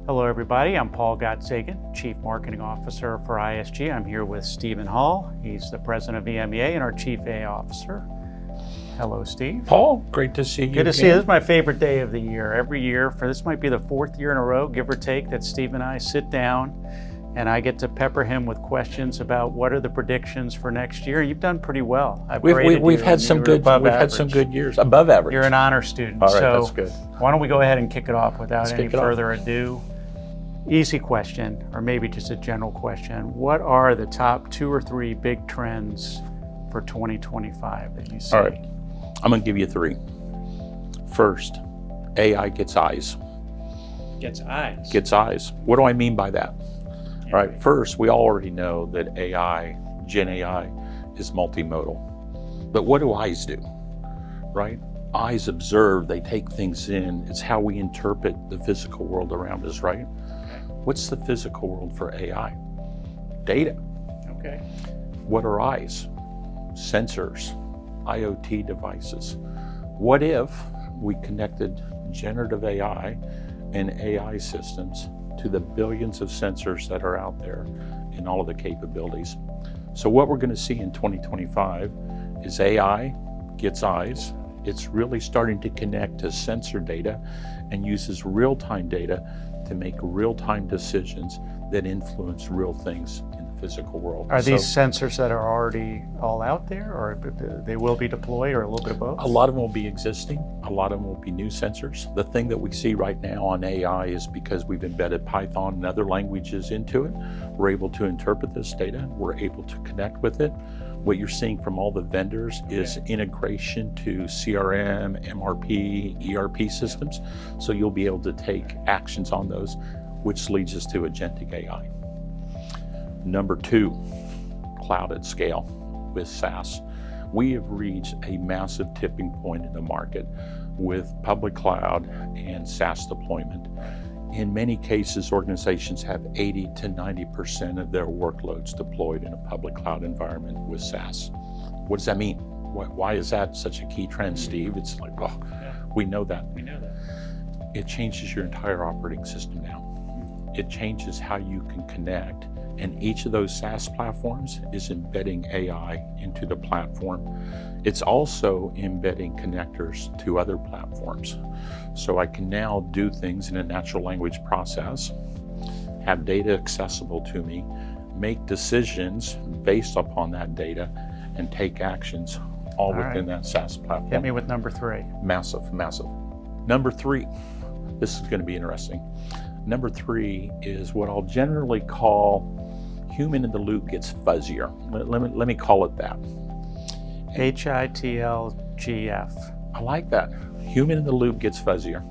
Hello everybody, I'm Paul Gottsegen, Chief Marketing Officer for ISG. I'm here with Stephen Hall. He's the President of EMEA and our Chief AI Officer. Hello, Steve. Paul, great to see you. Good to see you. This is my favorite day of the year. Every year, this might be the fourth year in a row, give or take, that Steve and I sit down and I get to pepper him with questions about what are the predictions for next year. You've done pretty well. We've had some good years, above average. You're an honor student. All right, so that's good. Why don't we go ahead and kick it off without any further ado. Easy question, or maybe just a general question. What are the top 2 or 3 big trends for 2025 that you see? All right, I'm gonna give you 3. First, AI gets eyes. Gets eyes? Gets eyes. What do I mean by that? All right, first, we already know that AI, Gen AI, is multimodal. But what do eyes do, right? Eyes observe, they take things in. It's how we interpret the physical world around us, right? What's the physical world for AI? Data. Okay. What are eyes? Sensors, IoT devices. What if we connected generative AI and AI systems to the billions of sensors that are out there and all of the capabilities? So what we're going to see in 2025 is AI gets eyes. It's really starting to connect to sensor data and uses real-time data to make real-time decisions that influence real things in the physical world. Are these sensors that are already all out there, or they will be deployed, or a little bit of both? A lot of them will be existing. A lot of them will be new sensors. The thing that we see right now on AI is because we've embedded Python and other languages into it, we're able to interpret this data. We're able to connect with it. What you're seeing from all the vendors is integration to CRM, MRP, ERP systems. So you'll be able to take actions on those, which leads us to agentic AI. Number 2, cloud at scale with SaaS. We have reached a massive tipping point in the market with public cloud and SaaS deployment. In many cases, organizations have 80 to 90% of their workloads deployed in a public cloud environment with SaaS. What does that mean? Why is that such a key trend, Steve? It's like, we know that. We know that. It changes your entire operating system now. It changes how you can connect. And each of those SaaS platforms is embedding AI into the platform. It's also embedding connectors to other platforms. So I can now do things in a natural language process, have data accessible to me, make decisions based upon that data, and take actions all within that SaaS platform. Hit me with number 3. Massive, massive. Number 3, this is going to be interesting. Number 3 is what I'll generally call human in the loop gets fuzzier. Let me call it that. HITLGF. I like that. Human in the loop gets fuzzier.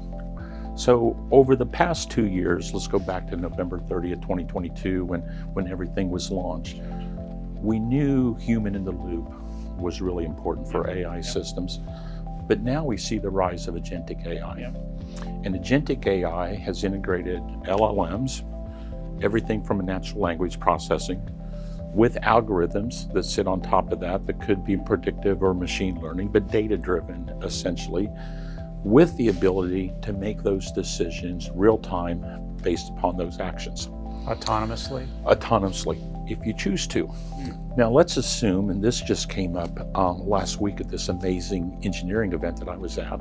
So over the past 2 years, let's go back to November 30th, 2022, when everything was launched. We knew human in the loop was really important for AI systems, but now we see the rise of agentic AI. And agentic AI has integrated LLMs, everything from a natural language processing, with algorithms that sit on top of that could be predictive or machine learning, but data-driven essentially, with the ability to make those decisions real-time based upon those actions. Autonomously? Autonomously, if you choose to. Now let's assume, and this just came up last week at this amazing engineering event that I was at,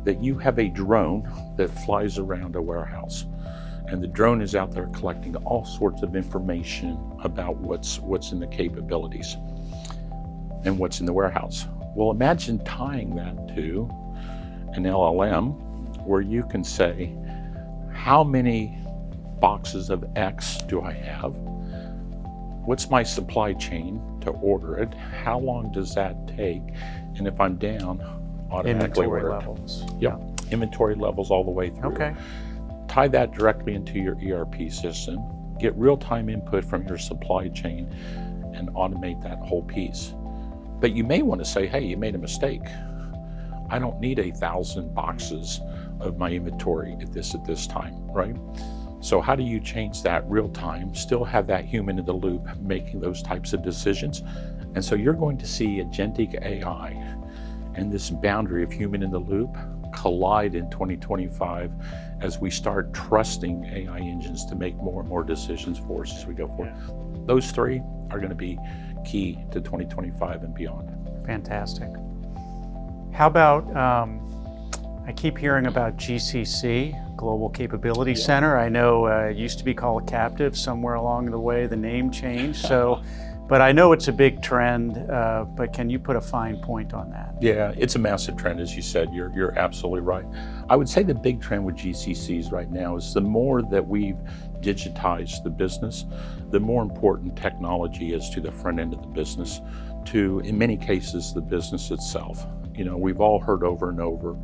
that you have a drone that flies around a warehouse. And the drone is out there collecting all sorts of information about what's in the capabilities and what's in the warehouse. Well, imagine tying that to an LLM where you can say, how many boxes of X do I have? What's my supply chain to order it? How long does that take? And if I'm down, automatically inventory order levels. Yep, inventory levels all the way through. Okay. Tie that directly into your ERP system, get real-time input from your supply chain, and automate that whole piece. But you may want to say, hey, you made a mistake. I don't need 1,000 boxes of my inventory at this time, right? So how do you change that real time, still have that human in the loop making those types of decisions? And so you're going to see agentic AI and this boundary of human in the loop collide in 2025 as we start trusting AI engines to make more and more decisions for us as we go forward. Those three are going to be key to 2025 and beyond. Fantastic. How about, I keep hearing about GCC, Global Capability Center. I know it used to be called Captive. Somewhere along the way, the name changed. But I know it's a big trend, but can you put a fine point on that? Yeah, it's a massive trend, as you said. You're absolutely right. I would say the big trend with GCCs right now is the more that we've digitized the business, the more important technology is to the front end of the business, to, in many cases, the business itself. You know, we've all heard over and over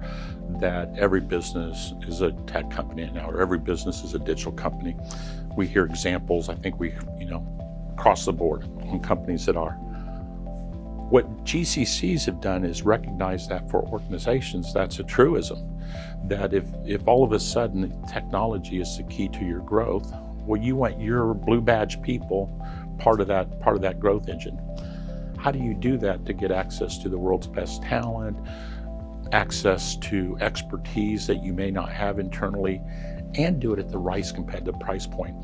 that every business is a tech company now, or every business is a digital company. We hear examples, I think across the board on companies that are. What GCCs have done is recognize that for organizations, that's a truism. That if all of a sudden technology is the key to your growth, well, you want your blue badge people part of that growth engine. How do you do that to get access to the world's best talent, access to expertise that you may not have internally, and do it at the right competitive price point?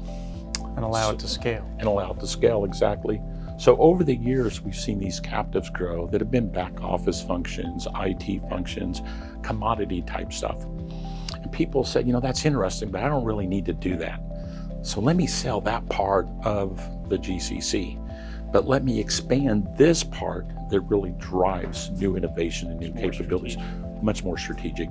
And allow it to scale. And allow it to scale, exactly. So over the years, we've seen these captives grow that have been back office functions, IT functions, commodity type stuff. And people said, that's interesting, but I don't really need to do that. So let me sell that part of the GCC, but let me expand this part that really drives new innovation and new capabilities, much more strategic.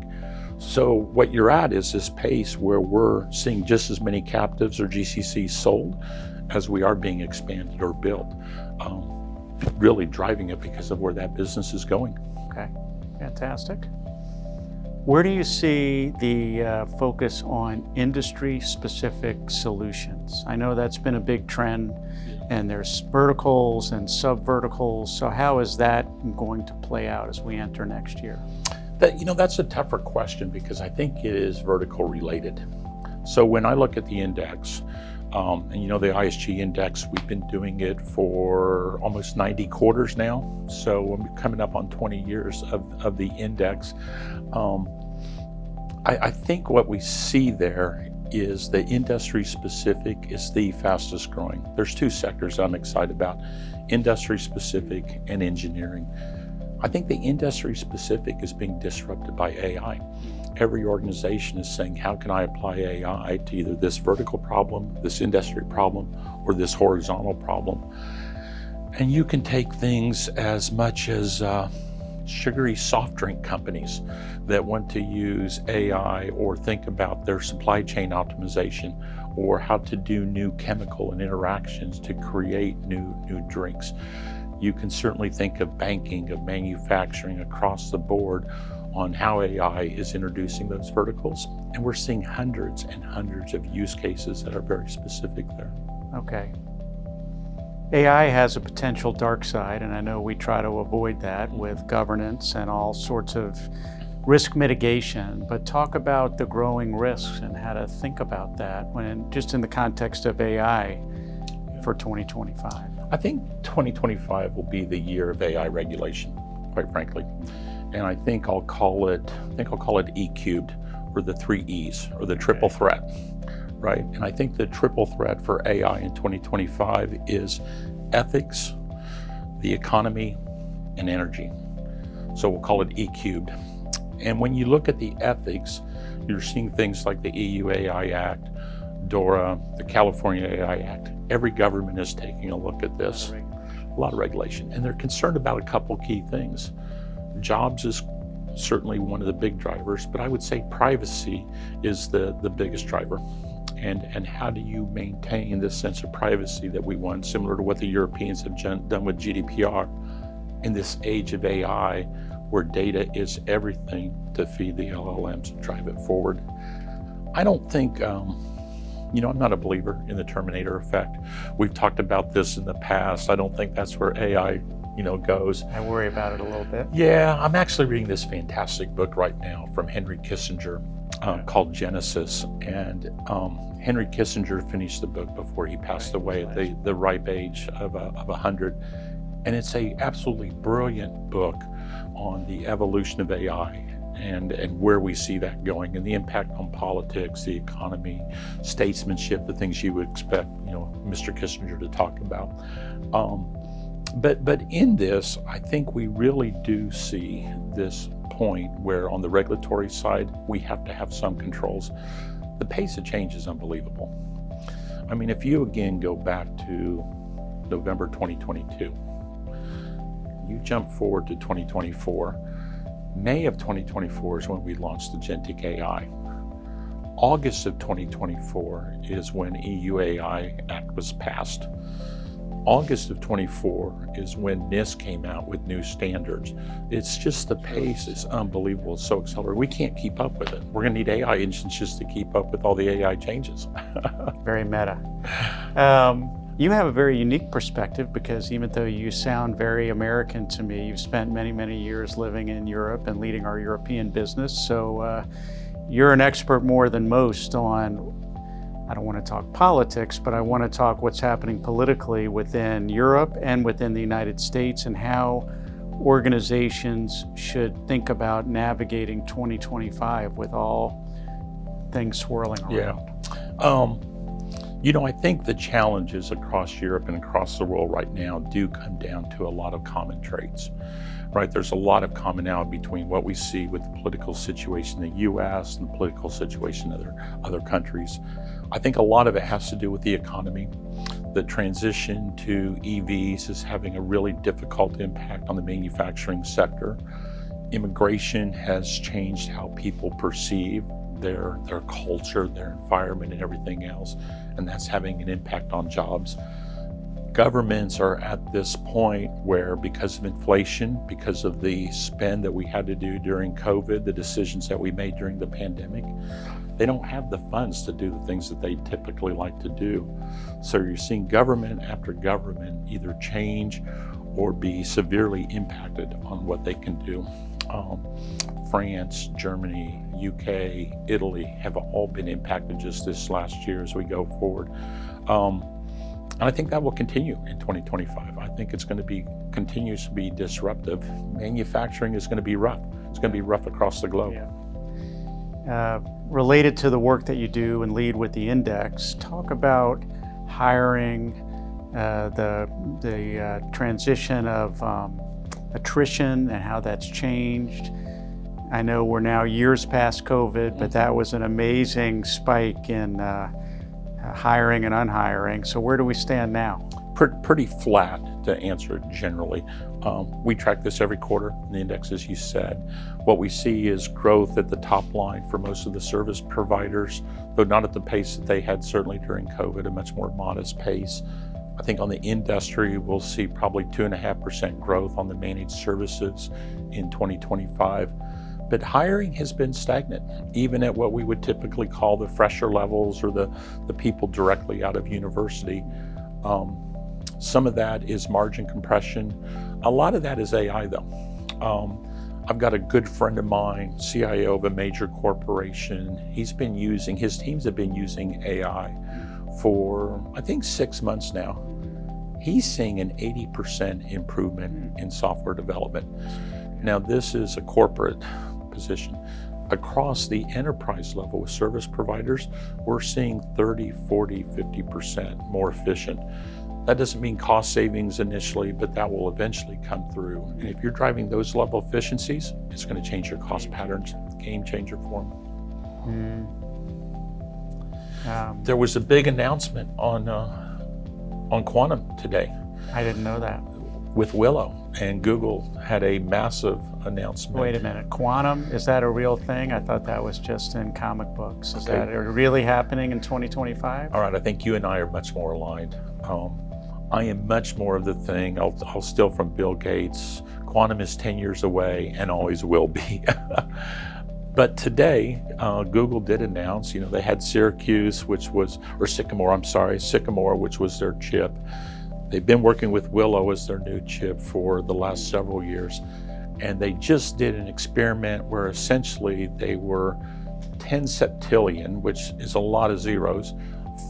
So what you're at is this pace where we're seeing just as many captives or GCCs sold as we are being expanded or built, really driving it because of where that business is going. Okay, fantastic. Where do you see the focus on industry-specific solutions? I know that's been a big trend, and there's verticals and sub-verticals. So how is that going to play out as we enter next year? That's a tougher question because I think it is vertical related. So when I look at the index, and the ISG index, we've been doing it for almost 90 quarters now. So we're coming up on 20 years of the index. I think what we see there is the industry specific is the fastest growing. There's two sectors I'm excited about, industry specific and engineering. I think the industry specific is being disrupted by AI. Every organization is saying, how can I apply AI to either this vertical problem, this industry problem, or this horizontal problem? And you can take things as much as sugary soft drink companies that want to use AI or think about their supply chain optimization or how to do new chemical and interactions to create new drinks. You can certainly think of banking, of manufacturing across the board on how AI is introducing those verticals. And we're seeing hundreds and hundreds of use cases that are very specific there. Okay. AI has a potential dark side, and I know we try to avoid that with governance and all sorts of risk mitigation, but talk about the growing risks and how to think about that just in the context of AI for 2025. I think 2025 will be the year of AI regulation, quite frankly. And I think I'll call it E cubed, or the 3 E's, or the triple threat, right? And I think the triple threat for AI in 2025 is ethics, the economy, and energy. So we'll call it E cubed. And when you look at the ethics, you're seeing things like the EU AI Act, DORA, the California AI Act. Every government is taking a look at this. A lot of regulation. And they're concerned about a couple key things. Jobs is certainly one of the big drivers, but I would say privacy is the biggest driver. And how do you maintain this sense of privacy that we want, similar to what the Europeans have done with GDPR in this age of AI, where data is everything to feed the LLMs and drive it forward. I don't think, I'm not a believer in the Terminator effect. We've talked about this in the past. I don't think that's where AI goes. I worry about it a little bit. Yeah, I'm actually reading this fantastic book right now from Henry Kissinger called Genesis. And Henry Kissinger finished the book before he passed away at the ripe age of 100. And it's a absolutely brilliant book on the evolution of AI and where we see that going and the impact on politics, the economy, statesmanship, the things you would expect, Mr. Kissinger to talk about. But in this, I think we really do see this point where on the regulatory side, we have to have some controls. The pace of change is unbelievable. I mean, if you again go back to November 2022, you jump forward to 2024, May of 2024 is when we launched the Agentic AI. August of 2024 is when EU AI Act was passed. August of 24 is when NIST came out with new standards. It's just the pace is unbelievable. It's so accelerated. We can't keep up with it. We're going to need AI engines just to keep up with all the AI changes. Very meta. You have a very unique perspective because even though you sound very American to me, you've spent many, many years living in Europe and leading our European business. So you're an expert more than most on, I don't want to talk politics, but I want to talk what's happening politically within Europe and within the United States and how organizations should think about navigating 2025 with all things swirling around. Yeah. I think the challenges across Europe and across the world right now do come down to a lot of common traits, right? There's a lot of commonality between what we see with the political situation in the US and the political situation in other countries. I think a lot of it has to do with the economy. The transition to EVs is having a really difficult impact on the manufacturing sector. Immigration has changed how people perceive their culture, their environment, and everything else, and that's having an impact on jobs. Governments are at this point where, because of inflation, because of the spend that we had to do during COVID, the decisions that we made during the pandemic, they don't have the funds to do the things that they typically like to do. So you're seeing government after government either change or be severely impacted on what they can do. France, Germany, UK, Italy have all been impacted just this last year as we go forward. And I think that will continue in 2025. I think it's going to continues to be disruptive. Manufacturing is going to be rough. It's going to be rough across the globe. Yeah. Related to the work that you do and lead with the index, talk about hiring, the transition of attrition and how that's changed. I know we're now years past COVID, but that was an amazing spike in hiring and unhiring. So where do we stand now? Pretty flat, to answer generally. We track this every quarter in the index, as you said. What we see is growth at the top line for most of the service providers, though not at the pace that they had certainly during COVID, a much more modest pace. I think on the industry, we'll see probably 2.5% growth on the managed services in 2025. But hiring has been stagnant, even at what we would typically call the fresher levels or the people directly out of university. Some of that is margin compression. A lot of that is AI though. I've got a good friend of mine, CIO of a major corporation. His teams have been using AI for, I think, 6 months now. He's seeing an 80% improvement in software development. Now, this is a corporate position. Across the enterprise level with service providers, we're seeing 30, 40, 50% more efficient. That doesn't mean cost savings initially, but that will eventually come through. And if you're driving those level efficiencies, it's going to change your cost patterns, game changer for them. There was a big announcement on quantum today. I didn't know that. With Willow, and Google had a massive announcement. Wait a minute, quantum, is that a real thing? I thought that was just in comic books. Is that really happening in 2025? All right, I think you and I are much more aligned. I am much more of the thing, I'll steal from Bill Gates, quantum is 10 years away and always will be. But today, Google did announce, they had Sycamore, which was their chip. They've been working with Willow as their new chip for the last several years. And they just did an experiment where essentially they were 10 septillion, which is a lot of zeros,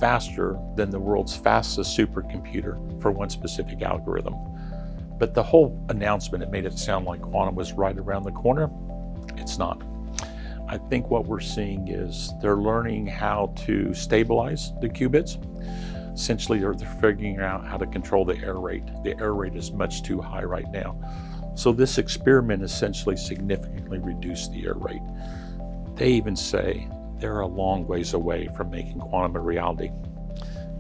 faster than the world's fastest supercomputer for one specific algorithm. But the whole announcement, it made it sound like quantum was right around the corner. It's not. I think what we're seeing is they're learning how to stabilize the qubits. Essentially, they're figuring out how to control the error rate. The error rate is much too high right now. So this experiment essentially significantly reduced the error rate. They even say they're a long ways away from making quantum a reality.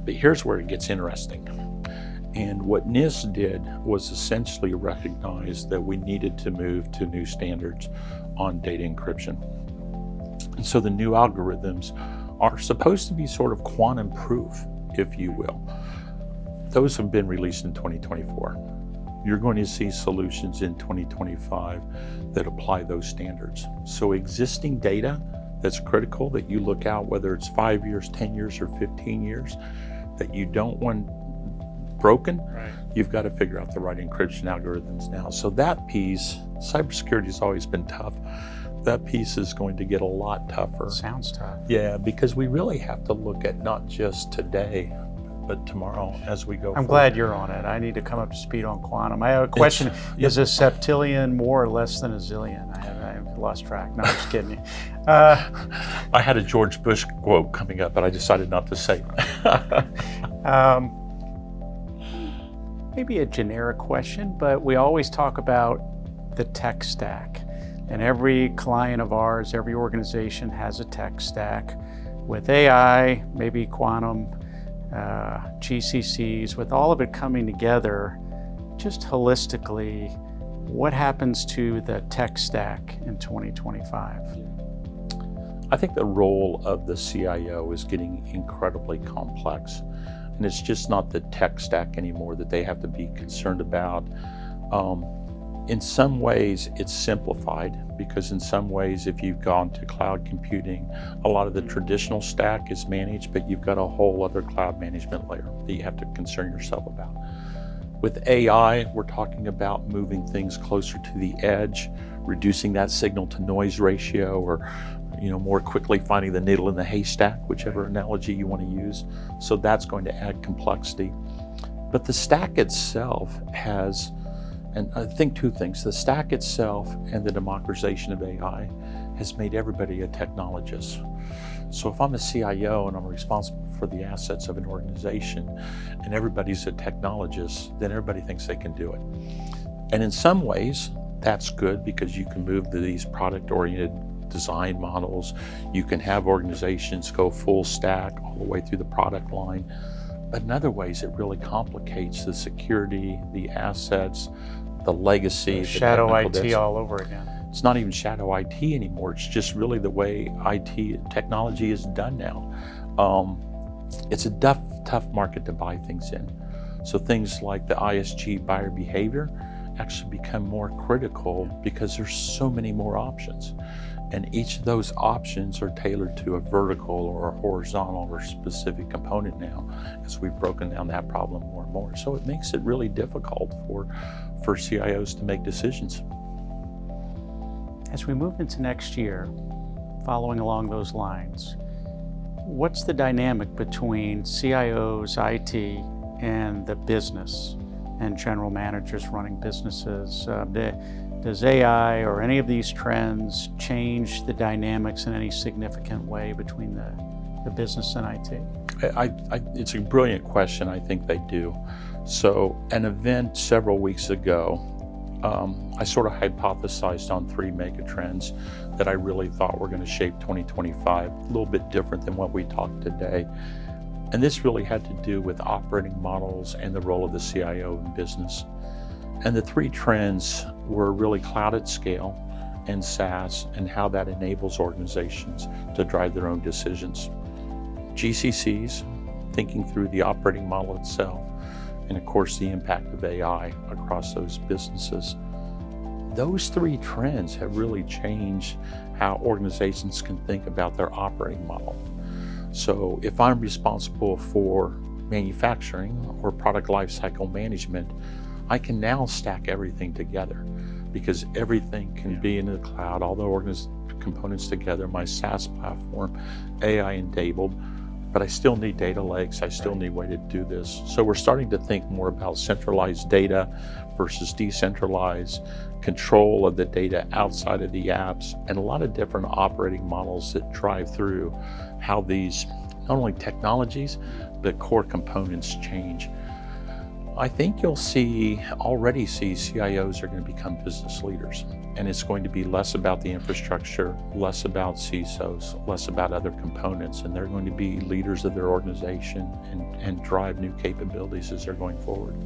But here's where it gets interesting. And what NIST did was essentially recognize that we needed to move to new standards on data encryption. And so the new algorithms are supposed to be sort of quantum proof, if you will. Those have been released in 2024. You're going to see solutions in 2025 that apply those standards. So existing data that's critical that you look out, whether it's 5 years, 10 years, or 15 years, that you don't want broken, right, you've got to figure out the right encryption algorithms now. So that piece, cybersecurity has always been tough. That piece is going to get a lot tougher. Sounds tough. Yeah, because we really have to look at not just today, but tomorrow as we go forward. I'm glad you're on it. I need to come up to speed on quantum. I have a question. Is a septillion more or less than a zillion? I've lost track. No, I'm just kidding you. I had a George Bush quote coming up, but I decided not to say it. Maybe a generic question, but we always talk about the tech stack. And every client of ours, every organization has a tech stack. With AI, maybe quantum, GCCs, with all of it coming together, just holistically, what happens to the tech stack in 2025? I think the role of the CIO is getting incredibly complex. And it's just not the tech stack anymore that they have to be concerned about. In some ways, it's simplified because in some ways, if you've gone to cloud computing, a lot of the traditional stack is managed, but you've got a whole other cloud management layer that you have to concern yourself about. With AI, we're talking about moving things closer to the edge, reducing that signal to noise ratio, or more quickly finding the needle in the haystack, whichever analogy you want to use. So that's going to add complexity. But the stack itself has, and I think two things, the stack itself and the democratization of AI has made everybody a technologist. So if I'm a CIO and I'm responsible for the assets of an organization and everybody's a technologist, then everybody thinks they can do it. And in some ways, that's good because you can move to these product-oriented design models. You can have organizations go full stack all the way through the product line. But in other ways, it really complicates the security, the assets, the legacy. Shadow IT all over again. It's not even shadow IT anymore. It's just really the way IT technology is done now. It's a tough market to buy things in. So things like the ISG buyer behavior actually become more critical because there's so many more options. And each of those options are tailored to a vertical or a horizontal or specific component now, as we've broken down that problem more and more. So it makes it really difficult for CIOs to make decisions. As we move into next year, following along those lines, what's the dynamic between CIOs, IT, and the business and general managers running businesses? Does AI or any of these trends change the dynamics in any significant way between the business and IT? It's a brilliant question. I think they do. So an event several weeks ago, I sort of hypothesized on 3 mega trends that I really thought were going to shape 2025, a little bit different than what we talked today. And this really had to do with operating models and the role of the CIO in business. And the 3 trends were really cloud at scale and SaaS and how that enables organizations to drive their own decisions. GCCs, thinking through the operating model itself, and of course the impact of AI across those businesses. Those 3 trends have really changed how organizations can think about their operating model. So if I'm responsible for manufacturing or product lifecycle management, I can now stack everything together because everything can be in the cloud, all the components together, my SaaS platform, AI enabled, but I still need data lakes. I still need a way to do this. So we're starting to think more about centralized data versus decentralized, control of the data outside of the apps, and a lot of different operating models that drive through how these, not only technologies, but core components change. I think you'll already see CIOs are going to become business leaders, and it's going to be less about the infrastructure, less about CISOs, less about other components, and they're going to be leaders of their organization and drive new capabilities as they're going forward.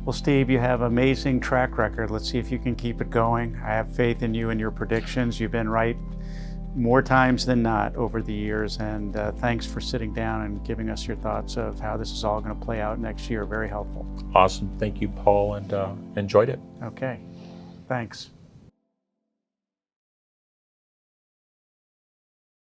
Well, Steve, you have amazing track record. Let's see if you can keep it going. I have faith in you and your predictions. You've been right more times than not over the years, and thanks for sitting down and giving us your thoughts of how this is all going to play out next year. Very helpful. Awesome. Thank you, Paul, and enjoyed it. Okay. Thanks.